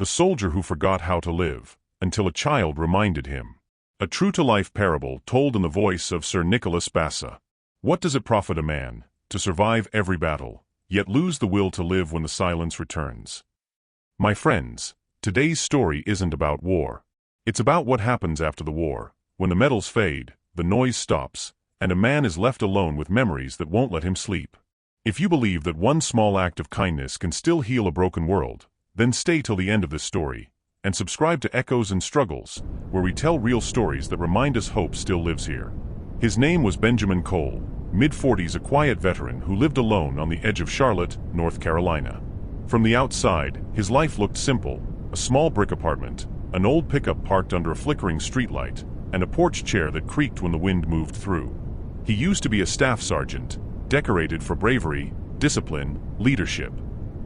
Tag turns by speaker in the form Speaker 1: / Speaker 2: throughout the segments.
Speaker 1: The soldier who forgot how to live, until a child reminded him. A true-to-life parable told in the voice of Sir Nicholas Bassa. What does it profit a man to survive every battle, yet lose the will to live when the silence returns? My friends, today's story isn't about war. It's about what happens after the war, when the medals fade, the noise stops, and a man is left alone with memories that won't let him sleep. If you believe that one small act of kindness can still heal a broken world, then stay till the end of this story, and subscribe to Echoes and Struggles, where we tell real stories that remind us hope still lives here. His name was Benjamin Cole, mid-40s, a quiet veteran who lived alone on the edge of Charlotte, North Carolina. From the outside, his life looked simple: a small brick apartment, an old pickup parked under a flickering streetlight, and a porch chair that creaked when the wind moved through. He used to be a staff sergeant, decorated for bravery, discipline, leadership.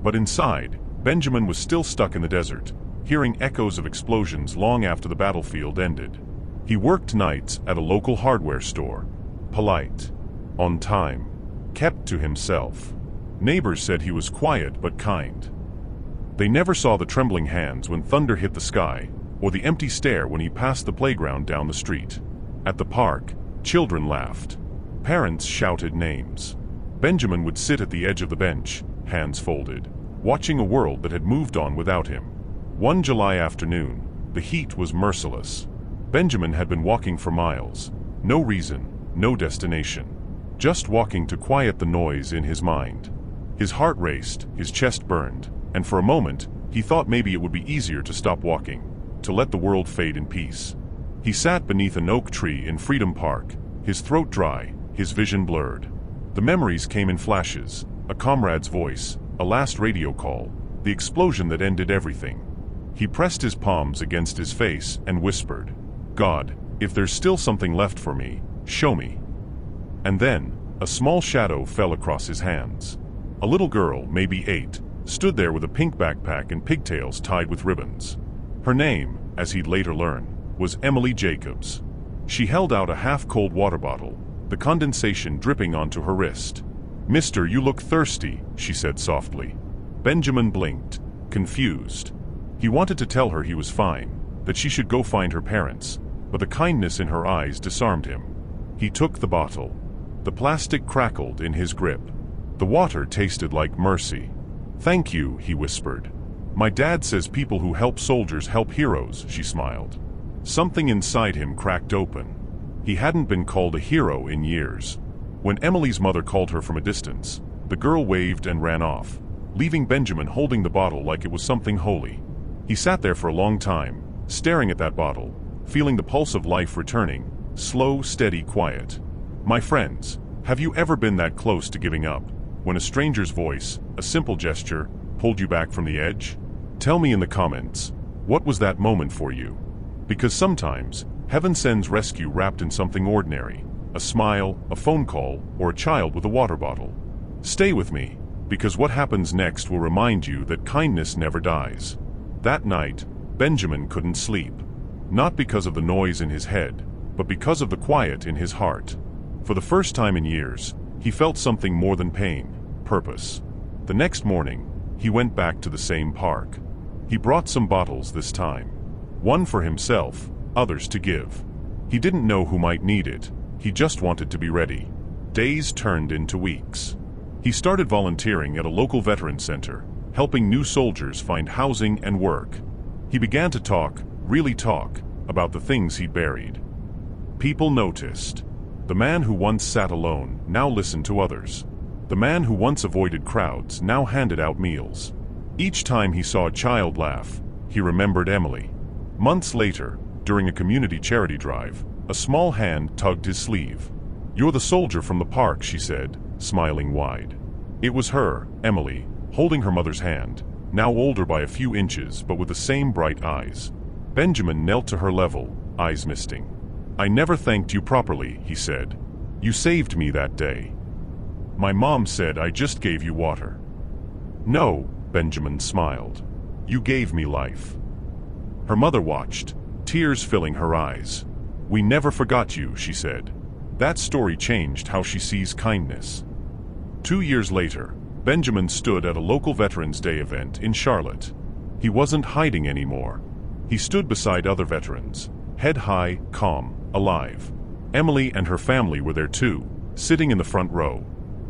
Speaker 1: But inside, Benjamin was still stuck in the desert, hearing echoes of explosions long after the battlefield ended. He worked nights at a local hardware store. Polite, on time, kept to himself. Neighbors said he was quiet but kind. They never saw the trembling hands when thunder hit the sky, or the empty stare when he passed the playground down the street. At the park, children laughed. Parents shouted names. Benjamin would sit at the edge of the bench, hands folded, watching a world that had moved on without him. One July afternoon, the heat was merciless. Benjamin had been walking for miles. No reason, no destination. Just walking to quiet the noise in his mind. His heart raced, his chest burned, and for a moment, he thought maybe it would be easier to stop walking, to let the world fade in peace. He sat beneath an oak tree in Freedom Park, his throat dry, his vision blurred. The memories came in flashes: a comrade's voice, a last radio call, the explosion that ended everything. He pressed his palms against his face and whispered, "God, if there's still something left for me, show me." And then, a small shadow fell across his hands. A little girl, maybe 8, stood there with a pink backpack and pigtails tied with ribbons. Her name, as he'd later learn, was Emily Jacobs. She held out a half-cold water bottle, the condensation dripping onto her wrist. "Mister, you look thirsty," she said softly. Benjamin blinked, confused. He wanted to tell her he was fine, that she should go find her parents, but the kindness in her eyes disarmed him. He took the bottle. The plastic crackled in his grip. The water tasted like mercy. "Thank you," he whispered. "My dad says people who help soldiers help heroes," she smiled. Something inside him cracked open. He hadn't been called a hero in years. When Emily's mother called her from a distance, the girl waved and ran off, leaving Benjamin holding the bottle like it was something holy. He sat there for a long time, staring at that bottle, feeling the pulse of life returning, slow, steady, quiet. My friends, have you ever been that close to giving up, when a stranger's voice, a simple gesture, pulled you back from the edge? Tell me in the comments, what was that moment for you? Because sometimes, heaven sends rescue wrapped in something ordinary: a smile, a phone call, or a child with a water bottle. Stay with me, because what happens next will remind you that kindness never dies. That night, Benjamin couldn't sleep. Not because of the noise in his head, but because of the quiet in his heart. For the first time in years, he felt something more than pain: purpose. The next morning, he went back to the same park. He brought some bottles this time. One for himself, others to give. He didn't know who might need it. He just wanted to be ready. Days turned into weeks. He started volunteering at a local veterans center, helping new soldiers find housing and work. He began to talk, really talk, about the things he'd buried. People noticed. The man who once sat alone now listened to others. The man who once avoided crowds now handed out meals. Each time he saw a child laugh, he remembered Emily. Months later, during a community charity drive, a small hand tugged his sleeve. "You're the soldier from the park," she said, smiling wide. It was her, Emily, holding her mother's hand, now older by a few inches but with the same bright eyes. Benjamin knelt to her level, eyes misting. "I never thanked you properly," he said. "You saved me that day. My mom said I just gave you water." "No," Benjamin smiled. "You gave me life." Her mother watched, tears filling her eyes. "We never forgot you," she said. That story changed how she sees kindness. 2 years later, Benjamin stood at a local Veterans Day event in Charlotte. He wasn't hiding anymore. He stood beside other veterans, head high, calm, alive. Emily and her family were there too, sitting in the front row.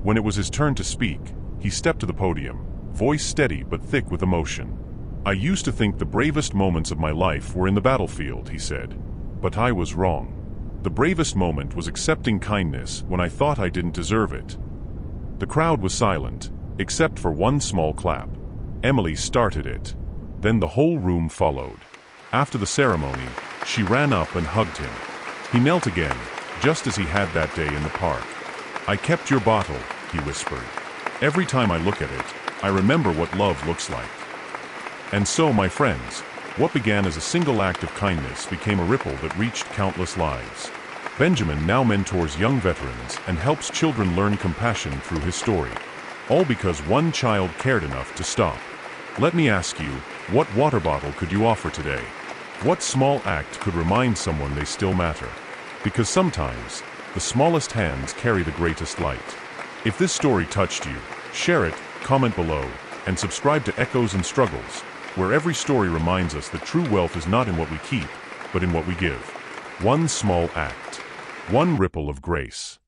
Speaker 1: When it was his turn to speak, he stepped to the podium, voice steady but thick with emotion. "I used to think the bravest moments of my life were in the battlefield," he said. "But I was wrong. The bravest moment was accepting kindness when I thought I didn't deserve it." The crowd was silent, except for one small clap. Emily started it. Then the whole room followed. After the ceremony, she ran up and hugged him. He knelt again, just as he had that day in the park. "I kept your bottle," he whispered. "Every time I look at it, I remember what love looks like." And so, my friends, what began as a single act of kindness became a ripple that reached countless lives. Benjamin now mentors young veterans and helps children learn compassion through his story. All because one child cared enough to stop. Let me ask you, what water bottle could you offer today? What small act could remind someone they still matter? Because sometimes, the smallest hands carry the greatest light. If this story touched you, share it, comment below, and subscribe to Echoes and Struggles, where every story reminds us that true wealth is not in what we keep, but in what we give. One small act. One ripple of grace.